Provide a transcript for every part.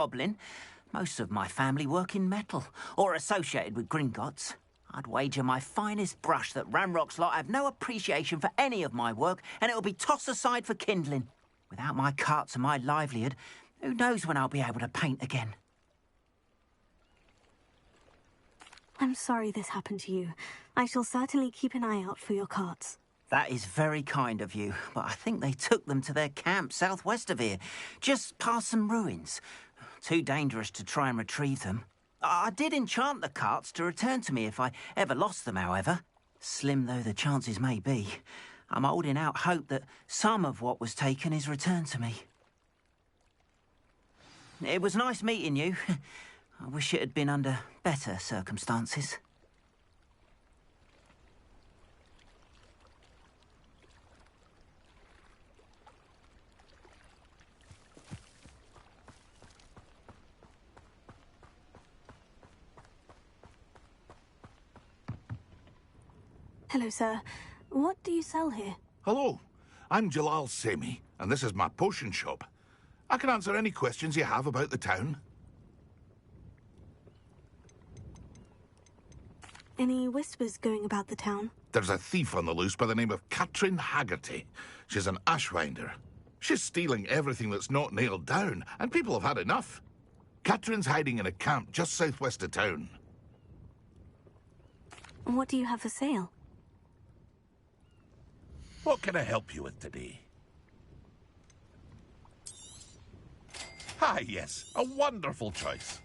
goblin. Most of my family work in metal, or associated with Gringotts. I'd wager my finest brush that Ranrock's lot have no appreciation for any of my work, and it'll be tossed aside for kindling. Without my carts and my livelihood, who knows when I'll be able to paint again? I'm sorry this happened to you. I shall certainly keep an eye out for your carts. That is very kind of you, but I think they took them to their camp southwest of here, just past some ruins. Too dangerous to try and retrieve them. I did enchant the carts to return to me if I ever lost them, however. Slim though the chances may be, I'm holding out hope that some of what was taken is returned to me. It was nice meeting you. I wish it had been under better circumstances. Hello, sir. What do you sell here? Hello, I'm Jalal Semi, and this is my potion shop. I can answer any questions you have about the town. Any whispers going about the town? There's a thief on the loose by the name of Katrin Haggerty. She's an ashwinder. She's stealing everything that's not nailed down, and people have had enough. Katrin's hiding in a camp just southwest of town. What do you have for sale? What can I help you with today? Ah, yes, a wonderful choice.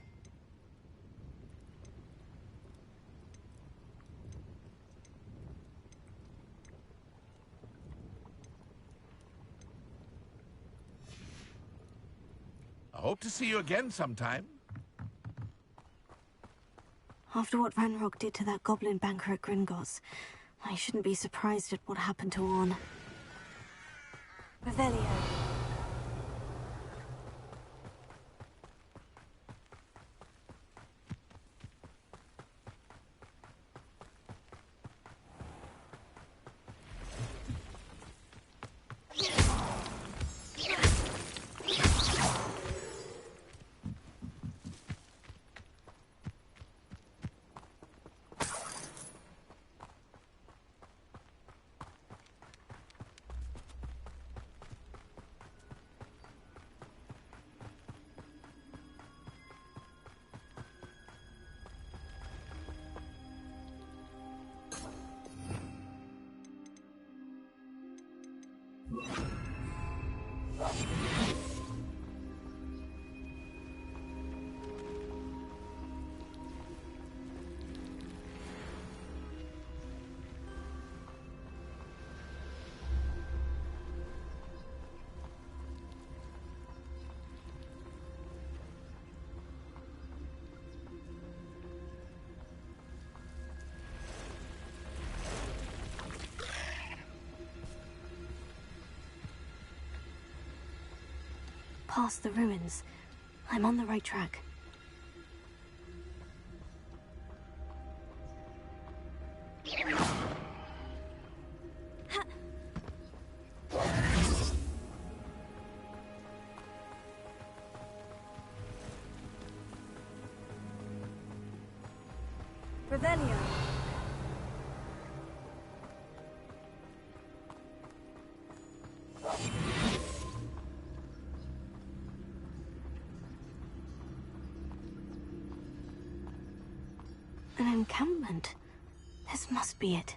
I hope to see you again sometime. After what Ranrock did to that goblin banker at Gringotts, I shouldn't be surprised at what happened to Orn. Revelio. Past the ruins. I'm on the right track. Revelio. An encampment. This must be it.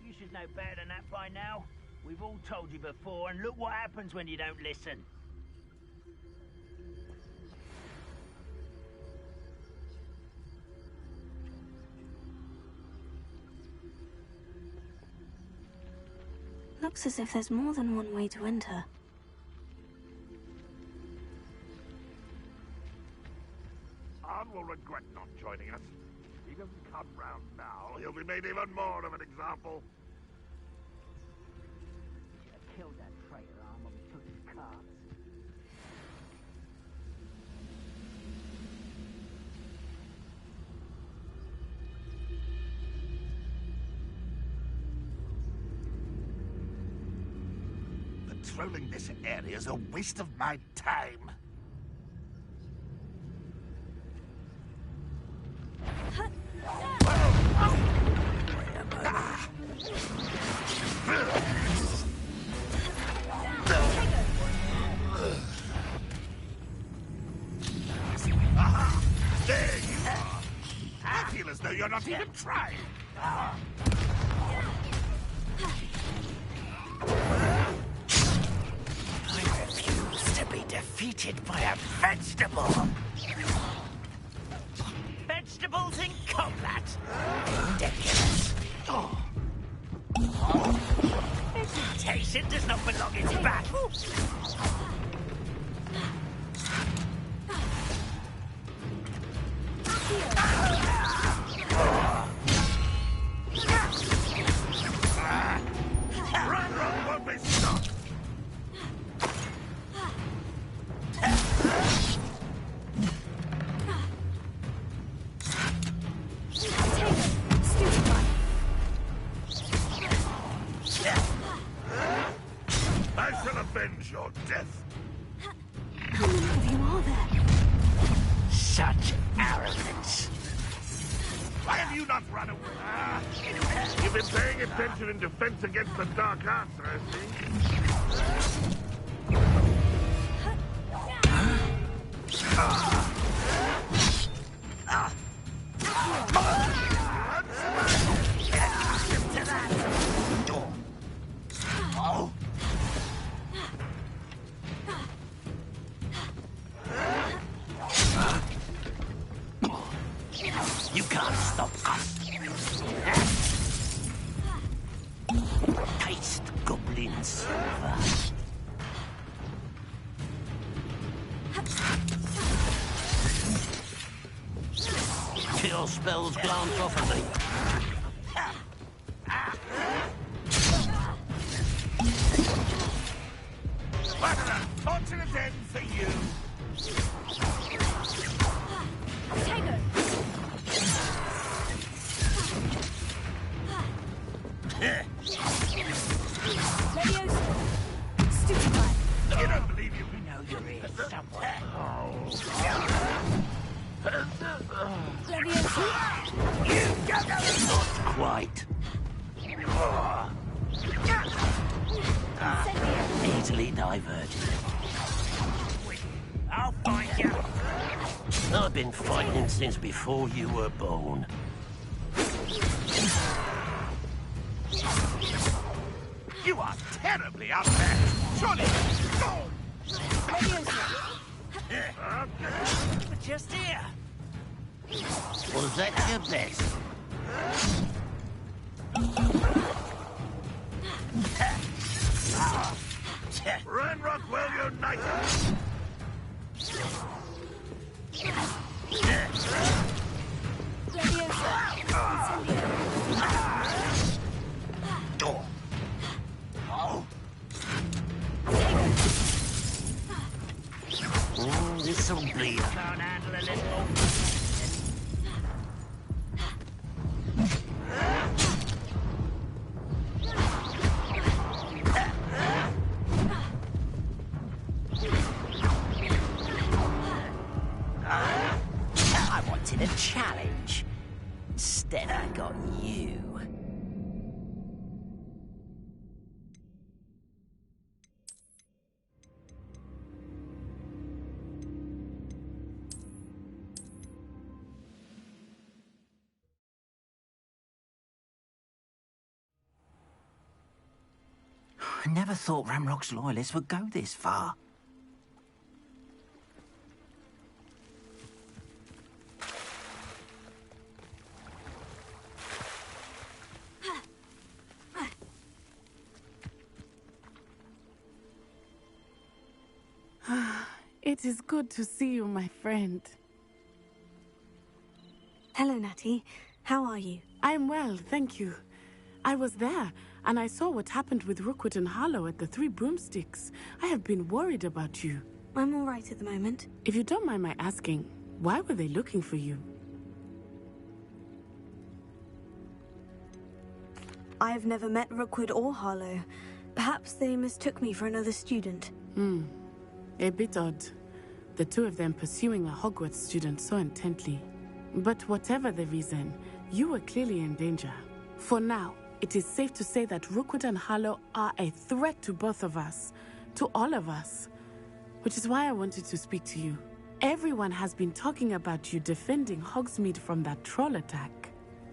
You should know better than that by now. We've all told you before, and look what happens when you don't listen. Looks as if there's more than one way to enter. Arn will regret not joining us. If he doesn't come round now, he'll be made even more of an example. Should have killed that traitor Arm when we took his carts. patrolling this area is a waste of my time. Aha! There you are! I feel as though you're not even trying. I refuse to be defeated by a vegetable. Vegetables in combat? Ridiculous. Vegetation does not belong in battle. Run won't be stopped. I shall avenge your death. How many of you are there? Such arrogance. Why have you not run away? You've been paying attention in defense against the dark arts, I see. You can't stop us. Taste goblin silver. Kill spells glance off of me. What an unfortunate end for you. You don't believe you I know you're here somewhere. Not quite. Easily diverted. I'll find you. I've been fighting since before you were born. You are terribly outmatched. Surely. Go! But just here. Was that your best? Ranrock well united. This'll bleed. Can't handle a little. I wanted a challenge. Instead, I got you. I never thought Ramrock's loyalists would go this far. It is good to see you, my friend. Hello, Natty. How are you? I'm well, thank you. I was there, and I saw what happened with Rookwood and Harlow at the Three Broomsticks. I have been worried about you. I'm all right at the moment. If you don't mind my asking, why were they looking for you? I've never met Rookwood or Harlow, Perhaps they mistook me for another student. A bit odd. The two of them pursuing a Hogwarts student so intently. But whatever the reason, you were clearly in danger. For now, it is safe to say that Rookwood and Harlow are a threat to both of us. To all of us. Which is why I wanted to speak to you. Everyone has been talking about you defending Hogsmeade from that troll attack.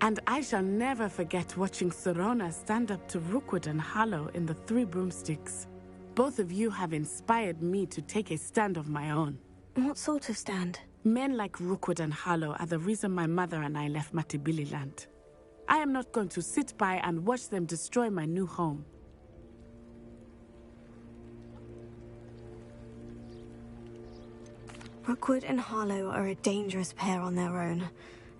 And I shall never forget watching Serona stand up to Rookwood and Harlow in the Three Broomsticks. Both of you have inspired me to take a stand of my own. What sort of stand? Men like Rookwood and Harlow are the reason my mother and I left Matabeleland. I am not going to sit by and watch them destroy my new home. Rookwood and Harlow are a dangerous pair on their own.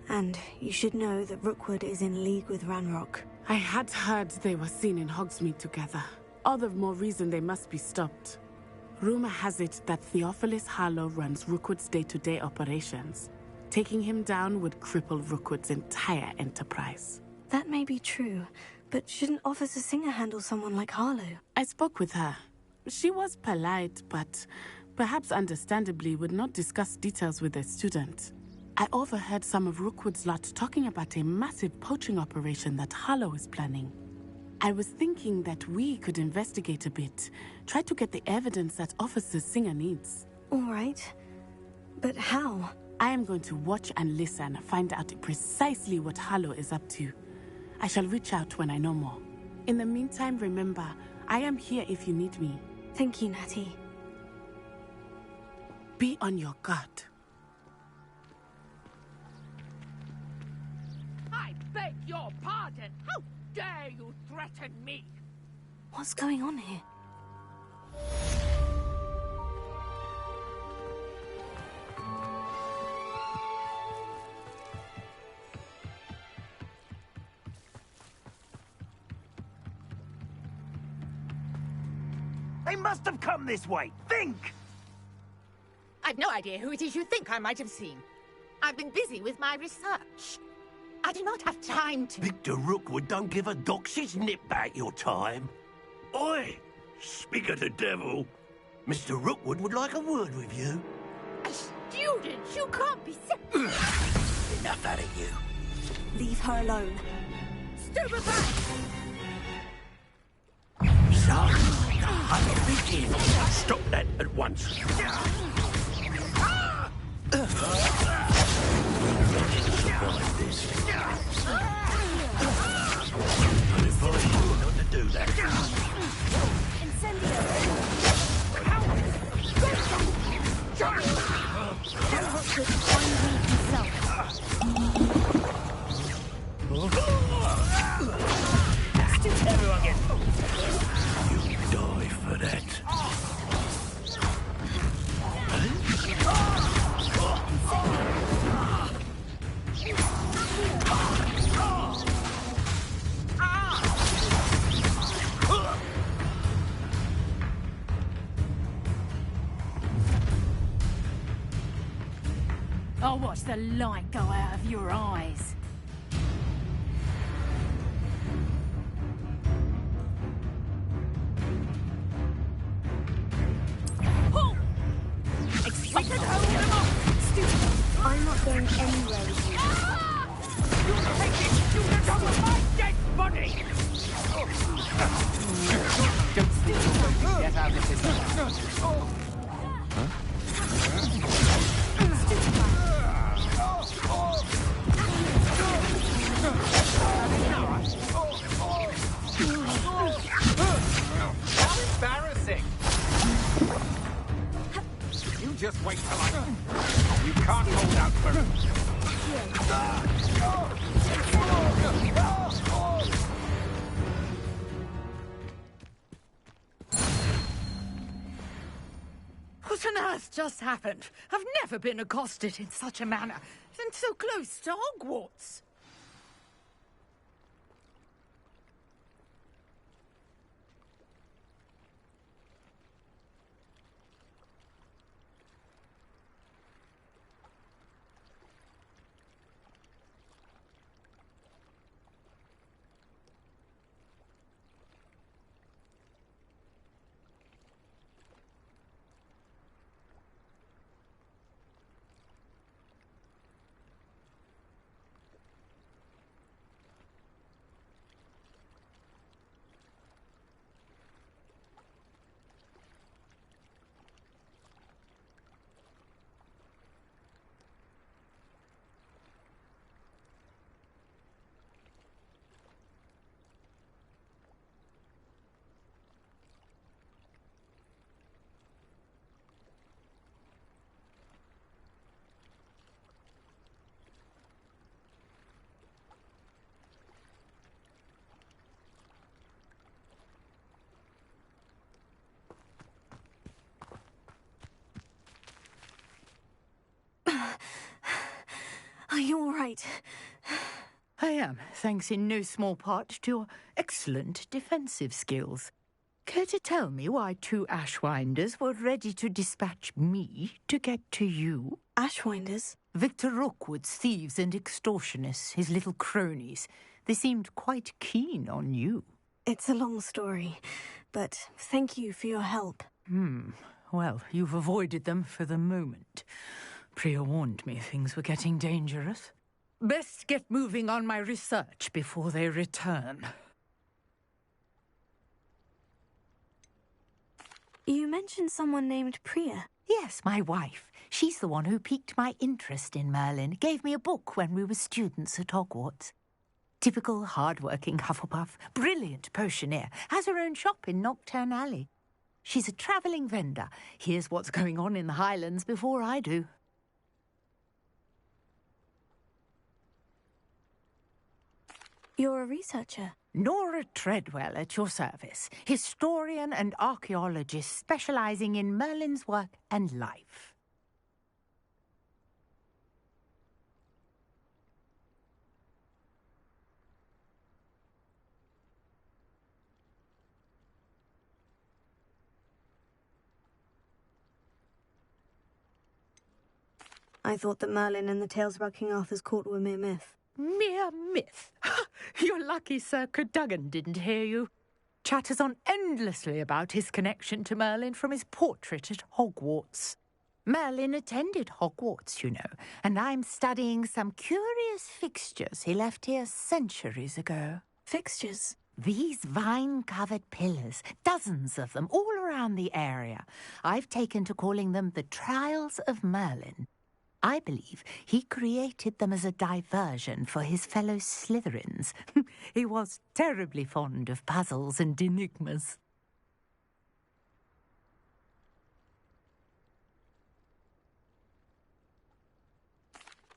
And you should know that Rookwood is in league with Ranrock. I had heard they were seen in Hogsmeade together. All the more reason they must be stopped. Rumor has it that Theophilus Harlow runs Rookwood's day-to-day operations. Taking him down would cripple Rookwood's entire enterprise. That may be true, but shouldn't Officer Singer handle someone like Harlow? I spoke with her. She was polite, but perhaps understandably would not discuss details with a student. I overheard some of Rookwood's lot talking about a massive poaching operation that Harlow is planning. I was thinking that we could investigate a bit, try to get the evidence that Officer Singer needs. All right. But how? I am going to watch and listen, find out precisely what Harlow is up to. I shall reach out when I know more. In the meantime, remember, I am here if you need me. Thank you, Natty. Be on your guard. I beg your pardon. How dare you threaten me? What's going on here? They must have come this way. Think! I've no idea who it is you think I might have seen. I've been busy with my research. I do not have time to... Victor Rookwood don't give a doxy's nip back your time. Oi! Speak of the devil. Mr. Rookwood would like a word with you. A student? You can't be Enough out of you. Leave her alone. Stupefy! Son, I'm a begin. Stop that at once. Survive this. I advise you not to do that. Everyone get... You die for that. I'll watch the light go out of your eyes. Pull! Expected hold them off! Stupid! I'm not going anywhere with you. You take this student over my dead body! Don't steal your way. Get out of this. How embarrassing! You just wait till I... You can't hold out for... What on earth just happened? I've never been accosted in such a manner, and so close to Hogwarts. right. I am, thanks in no small part to your excellent defensive skills. Care to tell me why 2 Ashwinders were ready to dispatch me to get to you? Ashwinders? Victor Rookwood's thieves and extortionists, his little cronies. They seemed quite keen on you. It's a long story, but thank you for your help. Well, you've avoided them for the moment. Priya warned me things were getting dangerous. Best get moving on my research before they return. You mentioned someone named Priya. Yes, my wife. She's the one who piqued my interest in Merlin. Gave me a book when we were students at Hogwarts. Typical hard-working Hufflepuff, brilliant potioneer, has her own shop in Knockturn Alley. She's a travelling vendor. Hears what's going on in the Highlands before I do. You're a researcher. Nora Treadwell at your service, historian and archaeologist specialising in Merlin's work and life. I thought that Merlin and the tales about King Arthur's court were mere myth. Mere myth? You're lucky Sir Cadogan didn't hear you. Chatters on endlessly about his connection to Merlin from his portrait at Hogwarts. Merlin attended Hogwarts, you know, and I'm studying some curious fixtures he left here centuries ago. Fixtures? These vine-covered pillars, dozens of them, all around the area. I've taken to calling them the Trials of Merlin. I believe he created them as a diversion for his fellow Slytherins. He was terribly fond of puzzles and enigmas.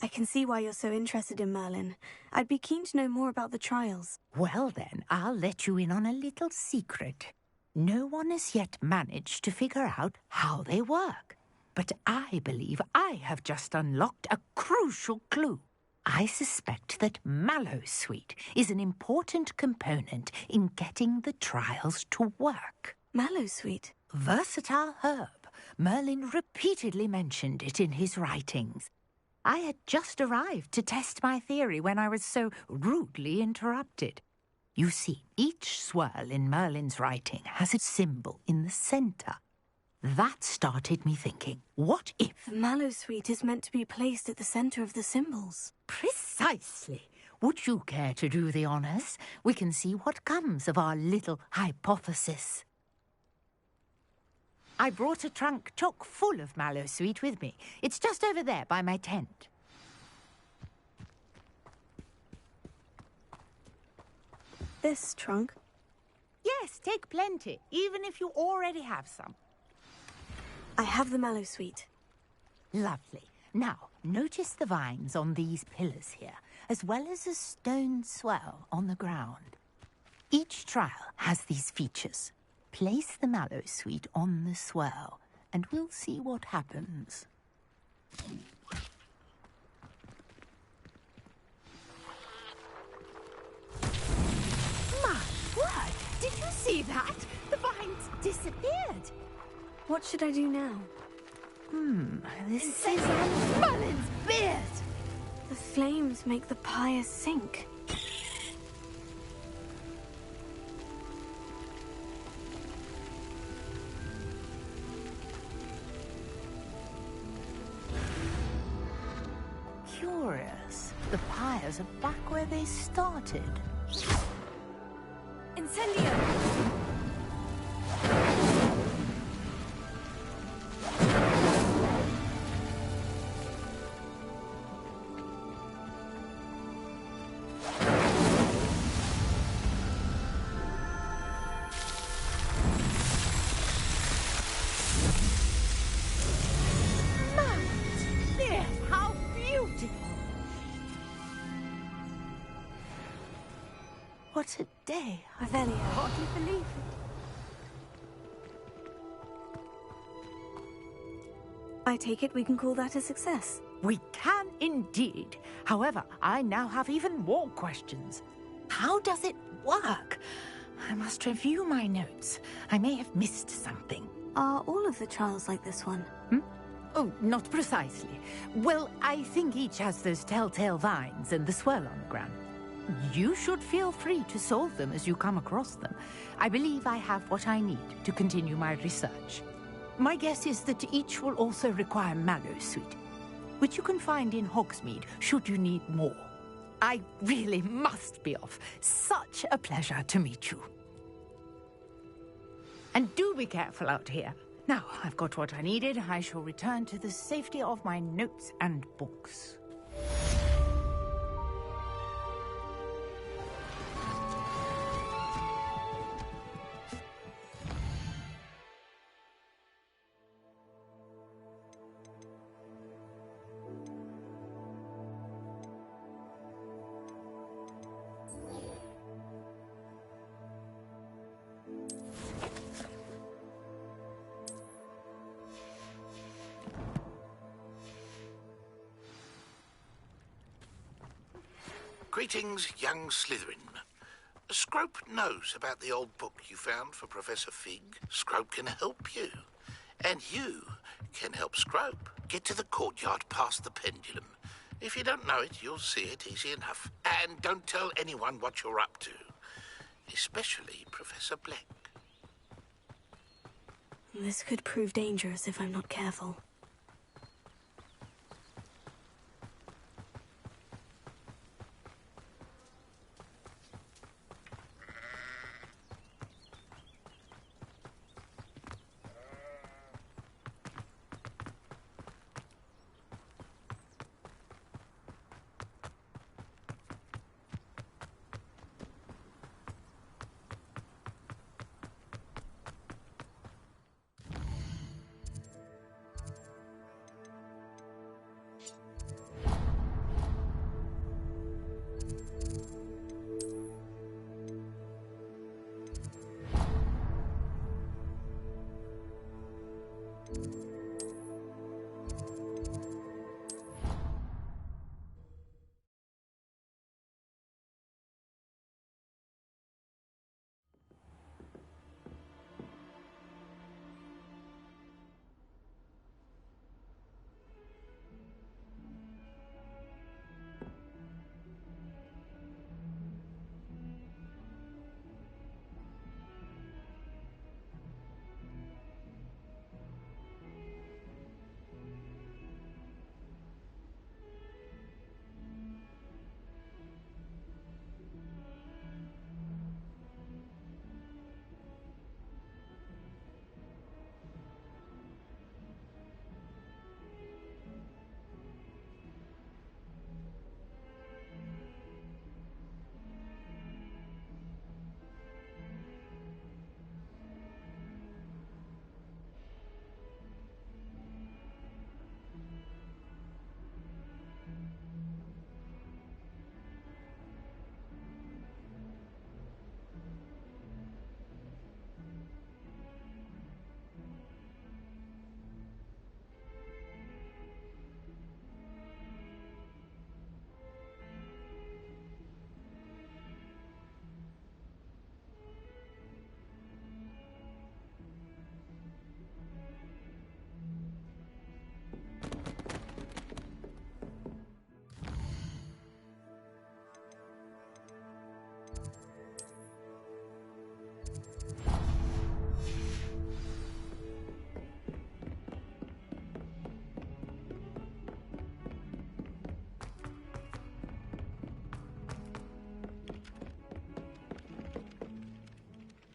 I can see why you're so interested in Merlin. I'd be keen to know more about the trials. Well then, I'll let you in on a little secret. No one has yet managed to figure out how they work. But I believe I have just unlocked a crucial clue. I suspect that Mallowsweet is an important component in getting the trials to work. Mallowsweet? Versatile herb. Merlin repeatedly mentioned it in his writings. I had just arrived to test my theory when I was so rudely interrupted. You see, each swirl in Merlin's writing has a symbol in the centre. That started me thinking, what if... The Mallowsweet is meant to be placed at the centre of the symbols. Precisely. Would you care to do the honours? We can see what comes of our little hypothesis. I brought a trunk chock full of Mallowsweet with me. It's just over there by my tent. This trunk? Yes, take plenty, even if you already have some. I have the Mallowsweet. Lovely. Now, notice the vines on these pillars here, as well as a stone swell on the ground. Each trial has these features. Place the Mallowsweet on the swell, and we'll see what happens. My word! Did you see that? The vines disappeared. What should I do now? This is Merlin's beard! The flames make the pyre sink. Curious. The pyres are back where they started. Incendio! How beautiful! What a day! Revelio. Hardly believe it. I take it we can call that a success. We can indeed. However, I now have even more questions. How does it work? I must review my notes. I may have missed something. Are all of the trials like this one? Oh, not precisely. Well, I think each has those telltale vines and the swirl on the ground. You should feel free to solve them as you come across them. I believe I have what I need to continue my research. My guess is that each will also require Mallowsweet, which you can find in Hogsmeade should you need more. I really must be off. Such a pleasure to meet you. And do be careful out here. Now, I've got what I needed. I shall return to the safety of my notes and books. Greetings, young Slytherin. Scrope knows about the old book you found for Professor Fig. Scrope can help you. And you can help Scrope. Get to the courtyard past the pendulum. If you don't know it, you'll see it easy enough. And don't tell anyone what you're up to. Especially Professor Black. This could prove dangerous if I'm not careful.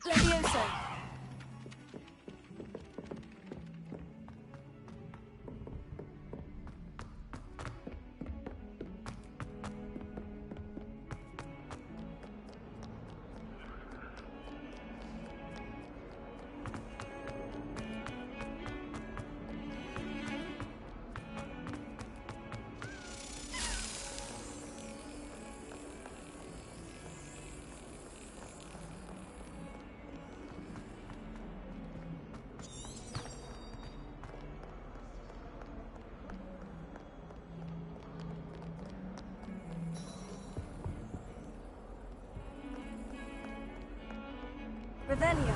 Levioso! Revelio.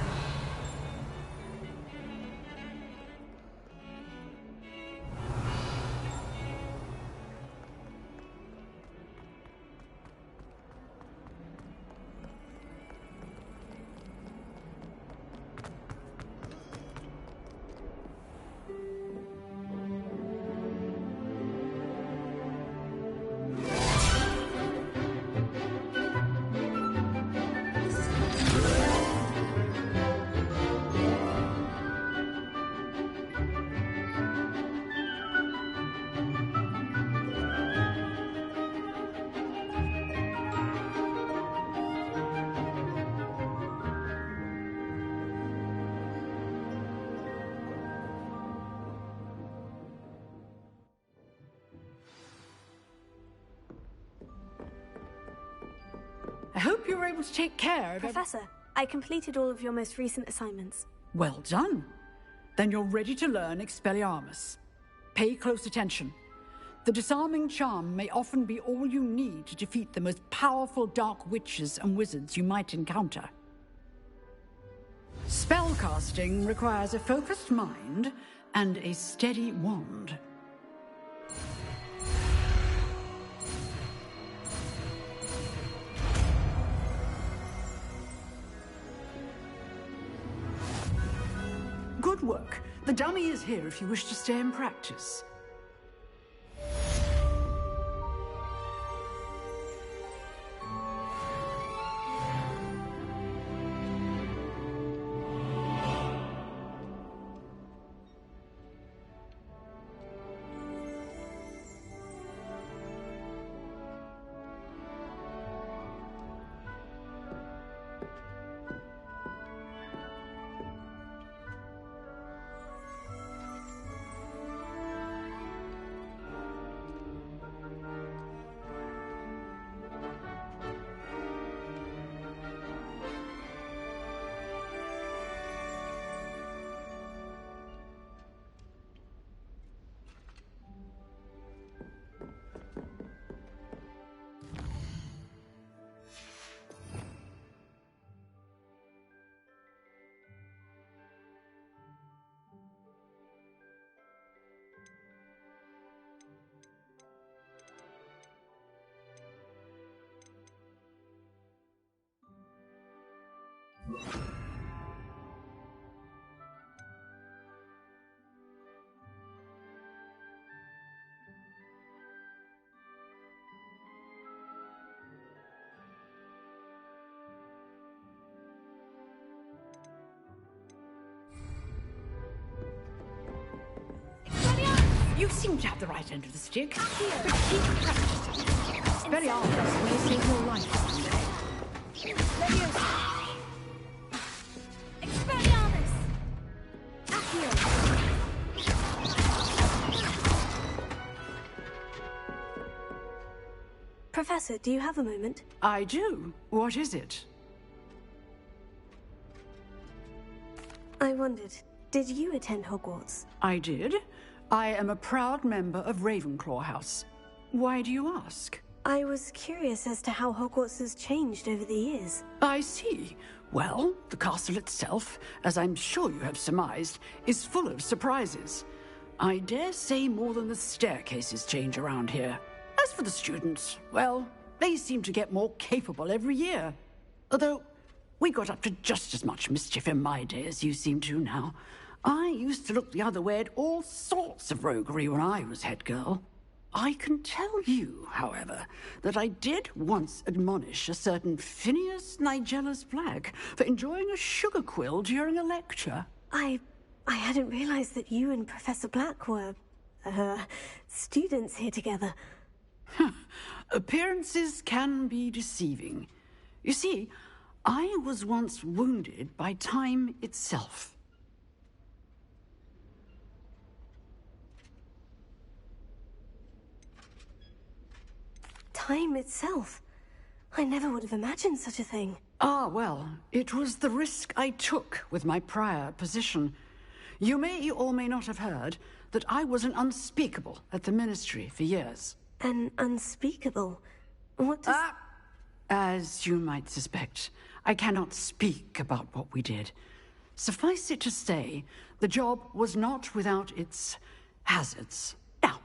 I hope you were able to take care of Professor, I completed all of your most recent assignments. Well done. Then you're ready to learn Expelliarmus. Pay close attention. The disarming charm may often be all you need to defeat the most powerful dark witches and wizards you might encounter. Spellcasting requires a focused mind and a steady wand. Good work. The dummy is here if you wish to stay and practice. You seem to have the right end of the stick. But keep practicing. Expelliarmus may save your life someday. Expelliarmus! Accio! Professor, do you have a moment? I do. What is it? I wondered, did you attend Hogwarts? I did. I am a proud member of Ravenclaw House. Why do you ask? I was curious as to how Hogwarts has changed over the years. I see. Well, the castle itself, as I'm sure you have surmised, is full of surprises. I dare say more than the staircases change around here. As for the students, well, they seem to get more capable every year. Although, we got up to just as much mischief in my day as you seem to now. I used to look the other way at all sorts of roguery when I was head girl. I can tell you, however, that I did once admonish a certain Phineas Nigellus Black for enjoying a sugar quill during a lecture. I hadn't realized that you and Professor Black were, students here together. Appearances can be deceiving. You see, I was once wounded by time itself. Time itself? I never would have imagined such a thing. Ah, well, it was the risk I took with my prior position. You may or may not have heard that I was an unspeakable at the Ministry for years. An unspeakable? What does... As you might suspect, I cannot speak about what we did. Suffice it to say, the job was not without its hazards. Now,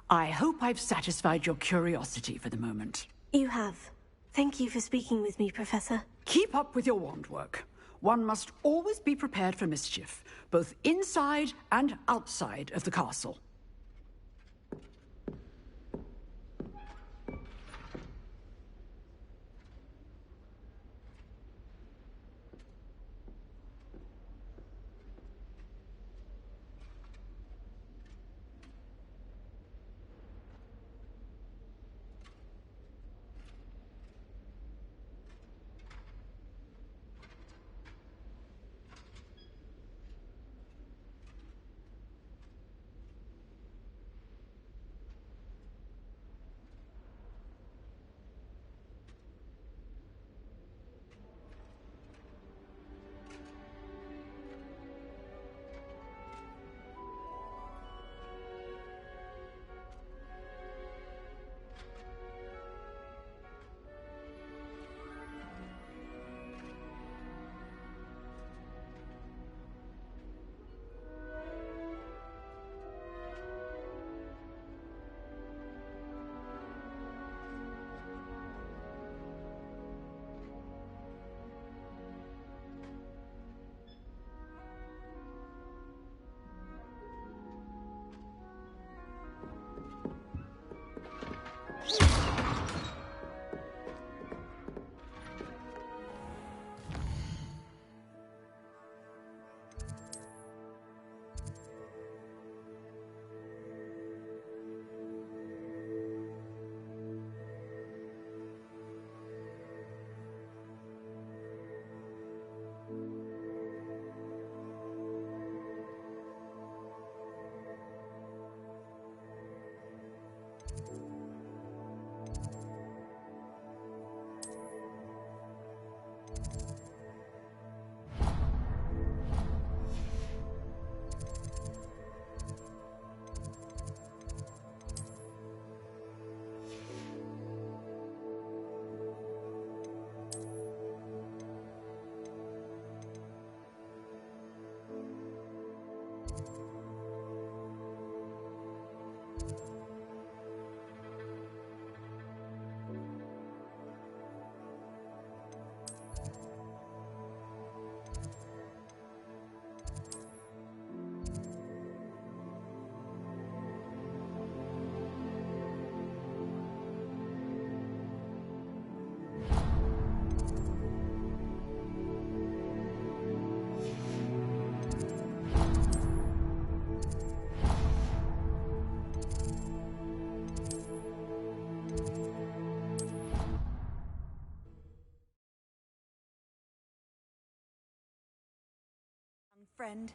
I hope I've satisfied your curiosity for the moment. You have. Thank you for speaking with me, Professor. Keep up with your wand work. One must always be prepared for mischief, both inside and outside of the castle. Friend.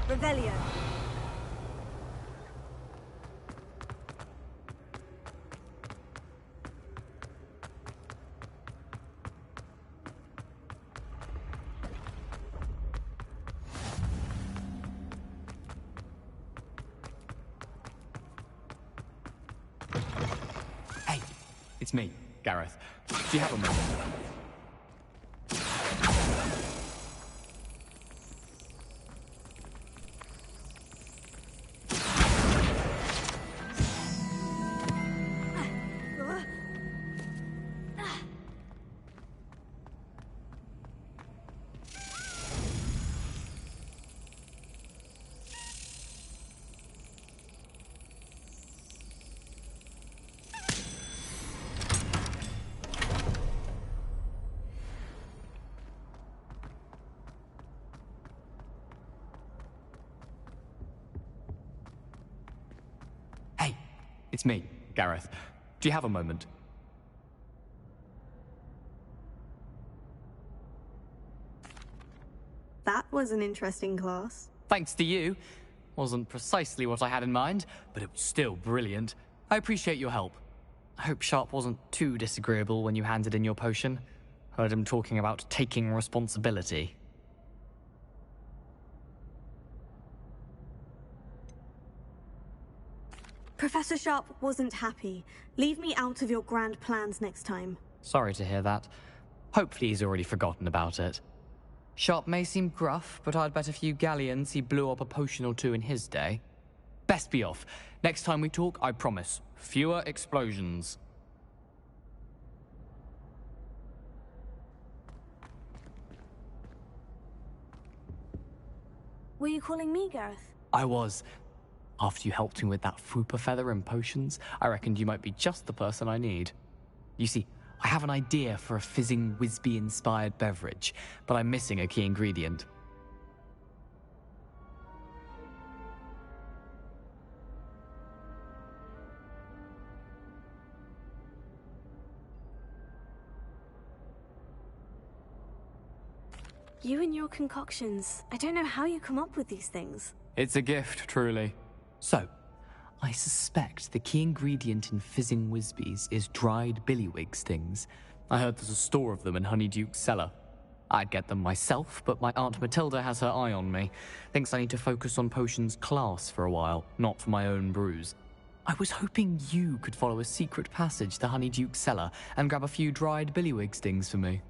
Revelio. Hey, it's me, Gareth. Do you have a moment? It's me, Gareth. Do you have a moment? That was an interesting class. Thanks to you. Wasn't precisely what I had in mind, but it was still brilliant. I appreciate your help. I hope Sharp wasn't too disagreeable when you handed in your potion. Heard him talking about taking responsibility. Professor Sharp wasn't happy. Leave me out of your grand plans next time. Sorry to hear that. Hopefully he's already forgotten about it. Sharp may seem gruff, but I'd bet a few galleons he blew up a potion or two in his day. Best be off. Next time we talk, I promise, fewer explosions. Were you calling me, Gareth? I was. After you helped me with that Fupa feather and potions, I reckoned you might be just the person I need. You see, I have an idea for a fizzing Whizbee-inspired beverage, but I'm missing a key ingredient. You and your concoctions. I don't know how you come up with these things. It's a gift, truly. So, I suspect the key ingredient in fizzing Whizbees is dried billywig stings. I heard there's a store of them in Honeyduke's cellar. I'd get them myself, but my Aunt Matilda has her eye on me. Thinks I need to focus on potions class for a while, not for my own brews. I was hoping you could follow a secret passage to Honeyduke's cellar and grab a few dried billywig stings for me.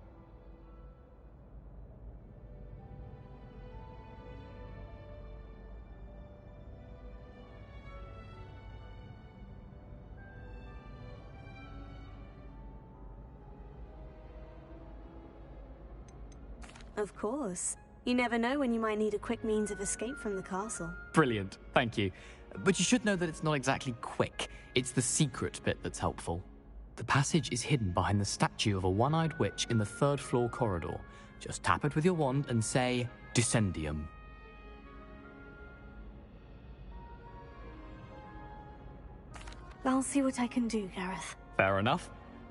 Of course. You never know when you might need a quick means of escape from the castle. Brilliant, thank you. But you should know that it's not exactly quick. It's the secret bit that's helpful. The passage is hidden behind the statue of a one-eyed witch in the third-floor corridor. Just tap it with your wand and say, Descendium. I'll see what I can do, Gareth. Fair enough.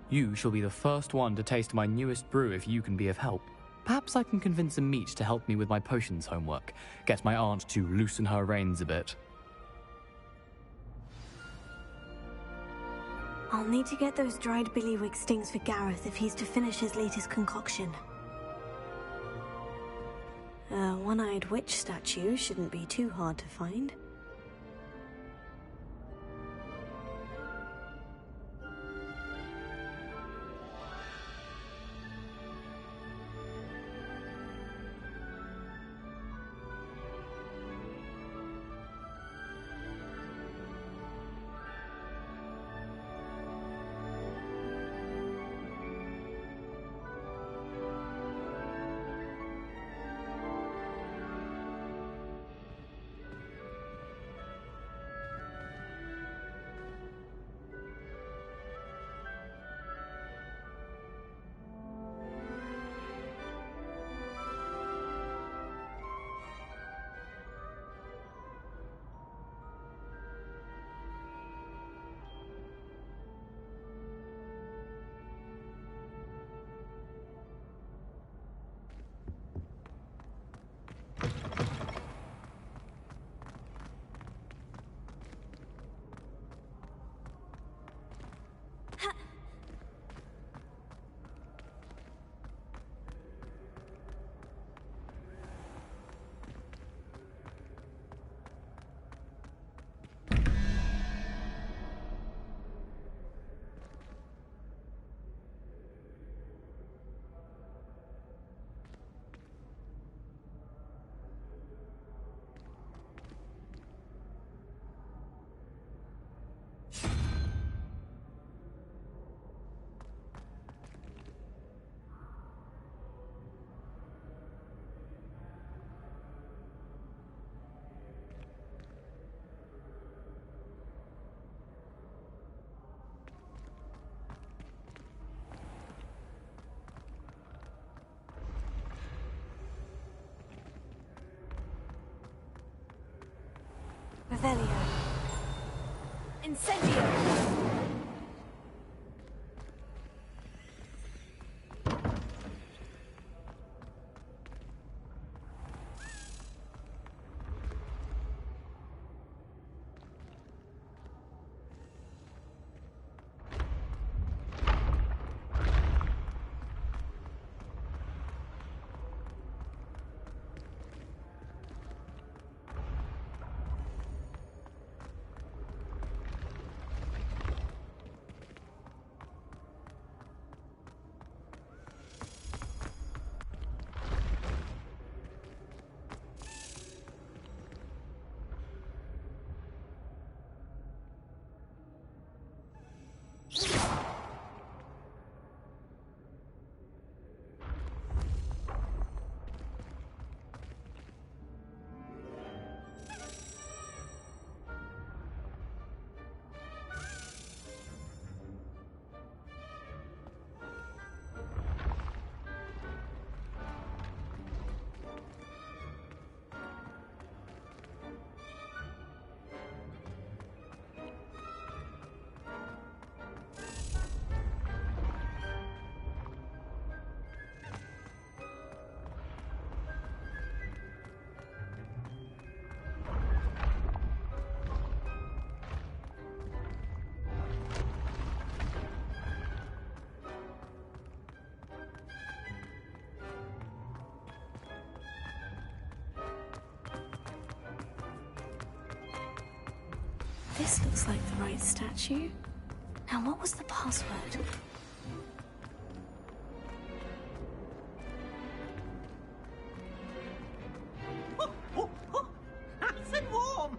You shall be the first one to taste my newest brew if you can be of help. Perhaps I can convince a meat to help me with my potions homework. Get my aunt to loosen her reins a bit. I'll need to get those dried billywig stings for Gareth if he's to finish his latest concoction. A one-eyed witch statue shouldn't be too hard to find. Revelio. Incendio. This looks like the right statue. Now, what was the password? Nice and warm.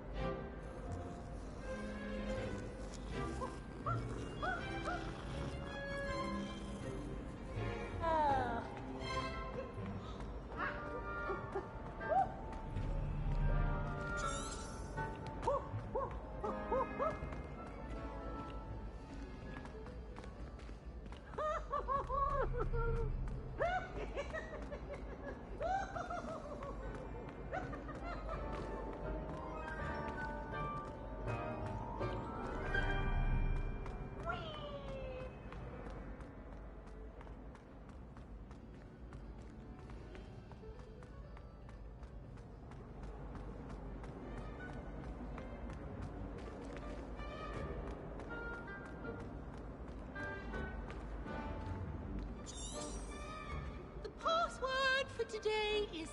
The password for today is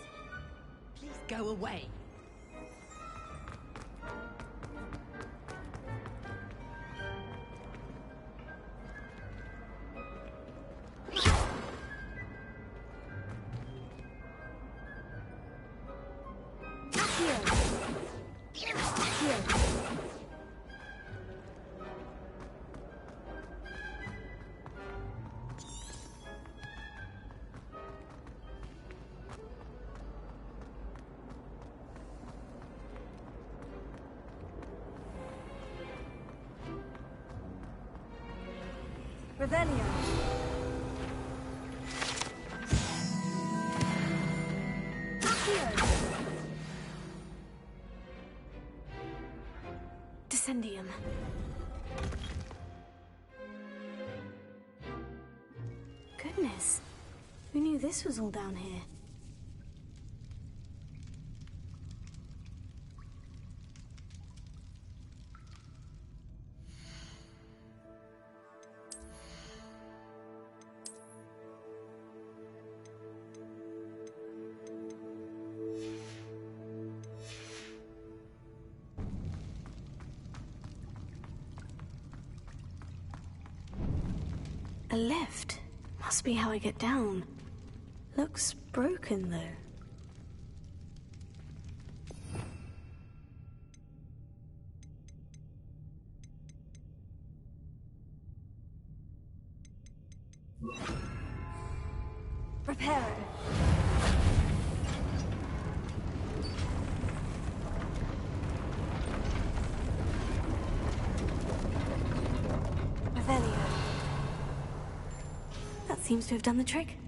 please go away. Revelio. Descendium. Goodness. Who knew this was all down here? A lift. Must be how I get down. Looks broken, though. Repair it. Revelio. That seems to have done the trick.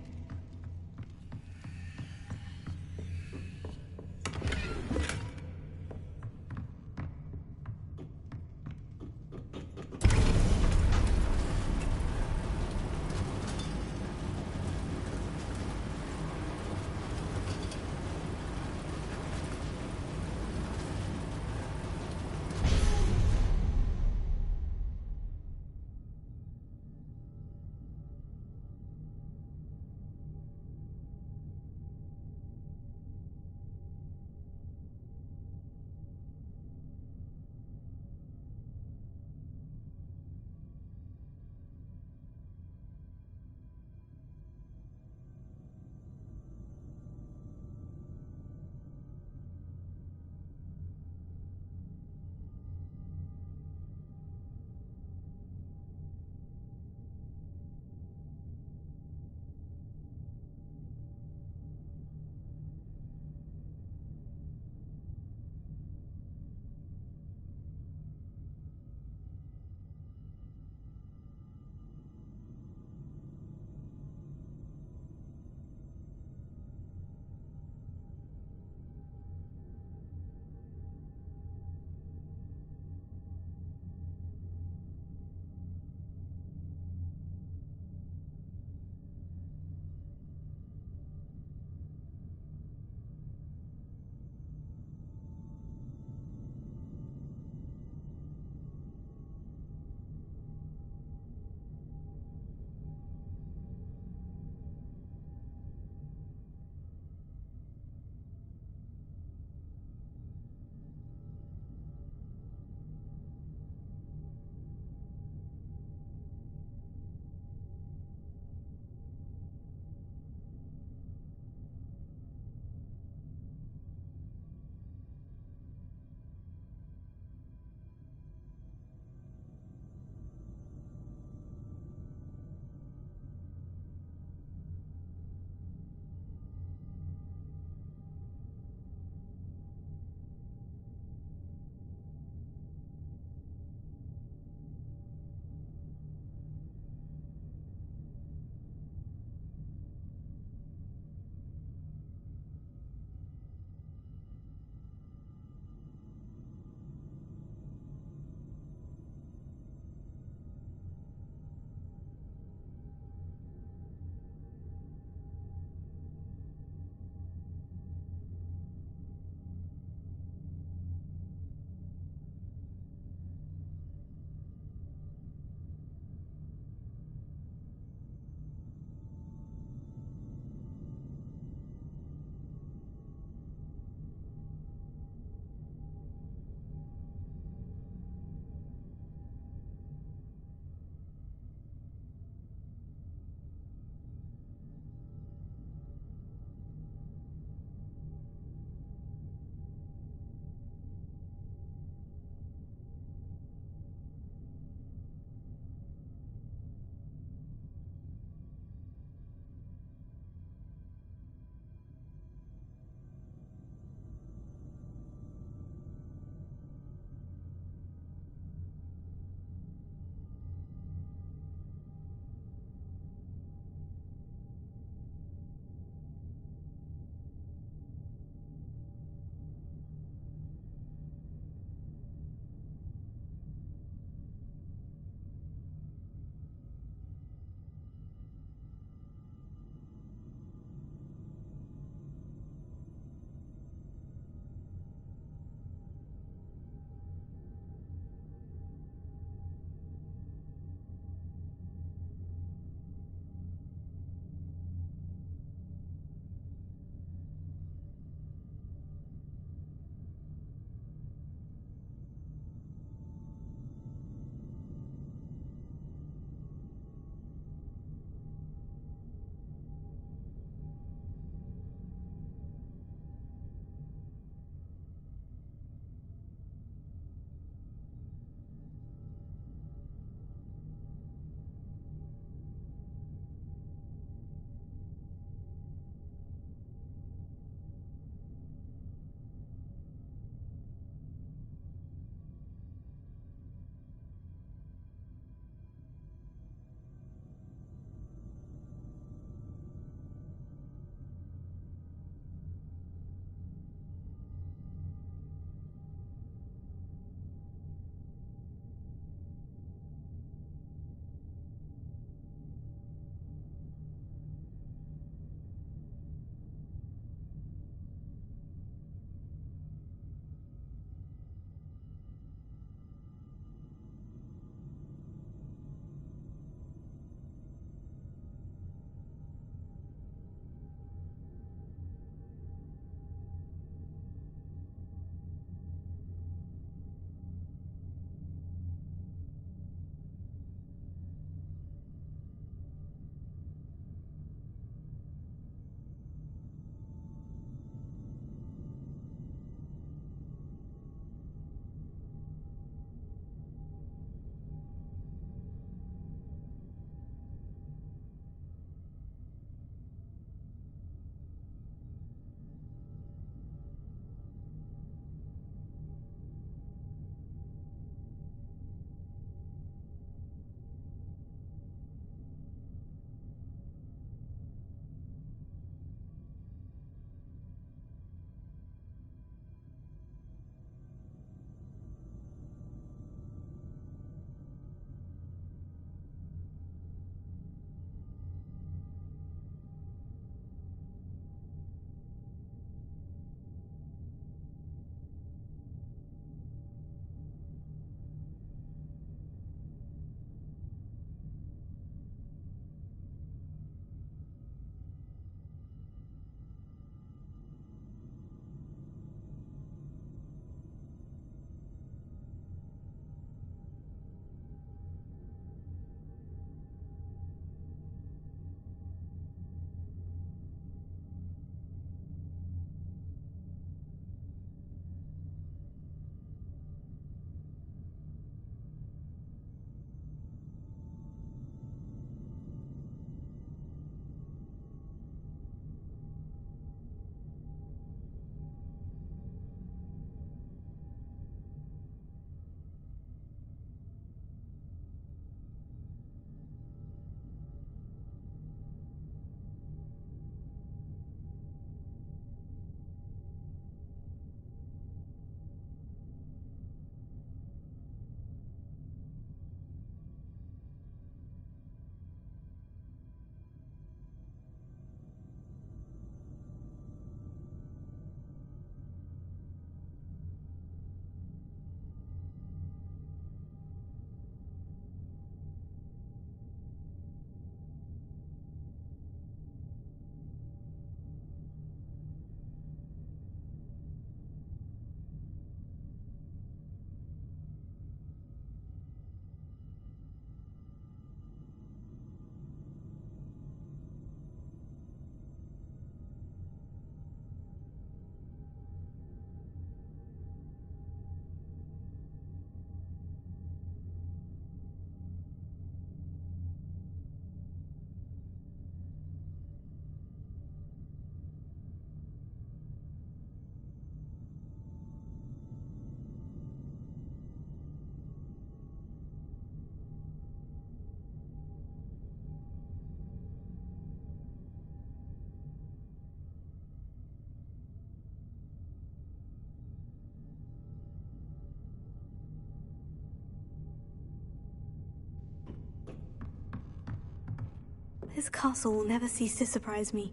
This castle will never cease to surprise me.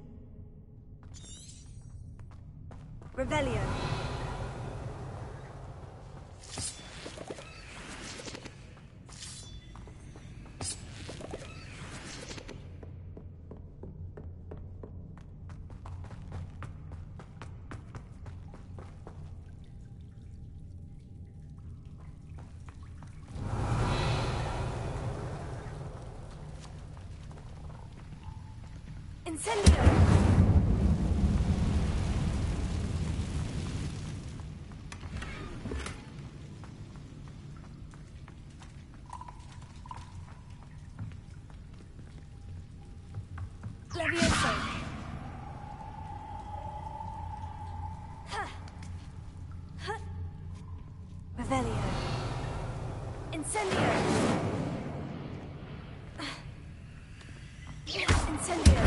Revelio. Incendio! Levioso! Revelio! Incendio! Incendio!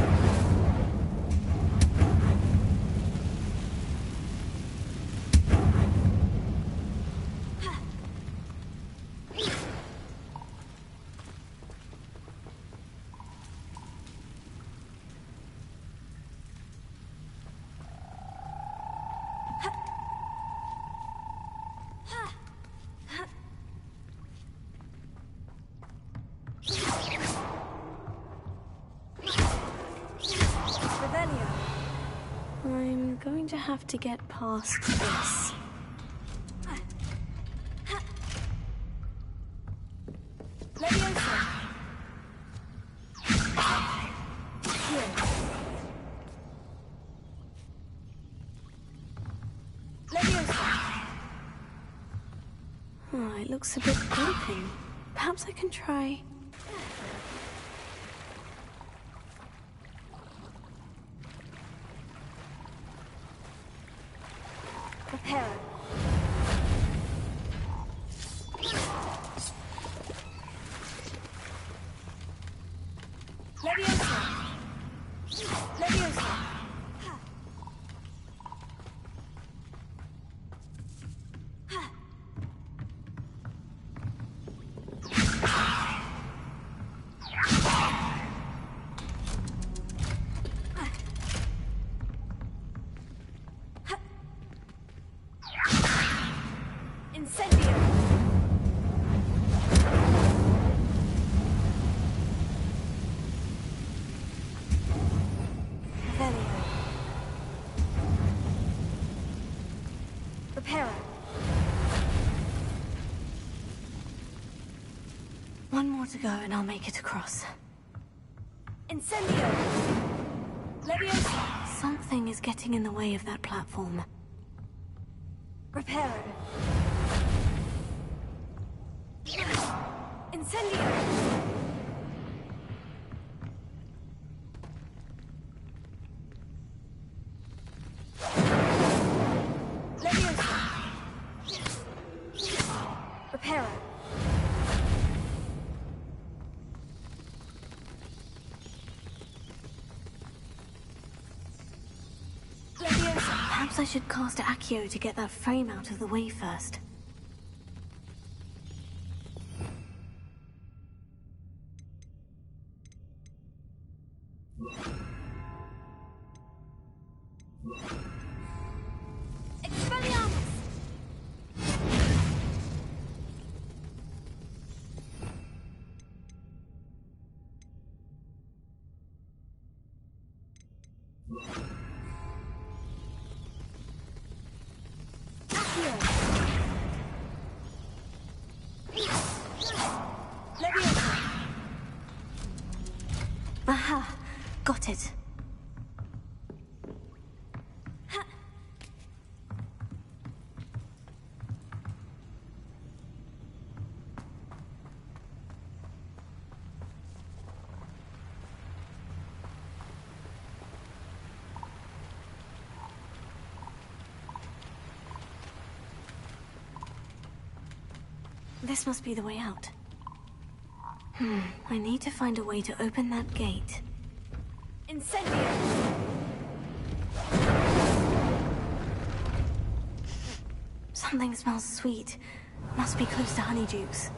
I'm going to have to get past this. Leviosa! Here. Leviosa! Oh, it looks a bit broken. Perhaps I can try... Prepare. Leviosa! Leviosa! Incendio! Revelio. Reparo. One more to go and I'll make it across. Incendio! Leviosa! Something is getting in the way of that platform. Reparo. Incendio! Leviosa! Reparo. Leviosa! Perhaps I should cast Accio to get that frame out of the way first. Expelliarmus! Accio! Leviosa! Aha! Got it. This must be the way out. I need to find a way to open that gate. Incendio! Something smells sweet. Must be close to Honeydukes.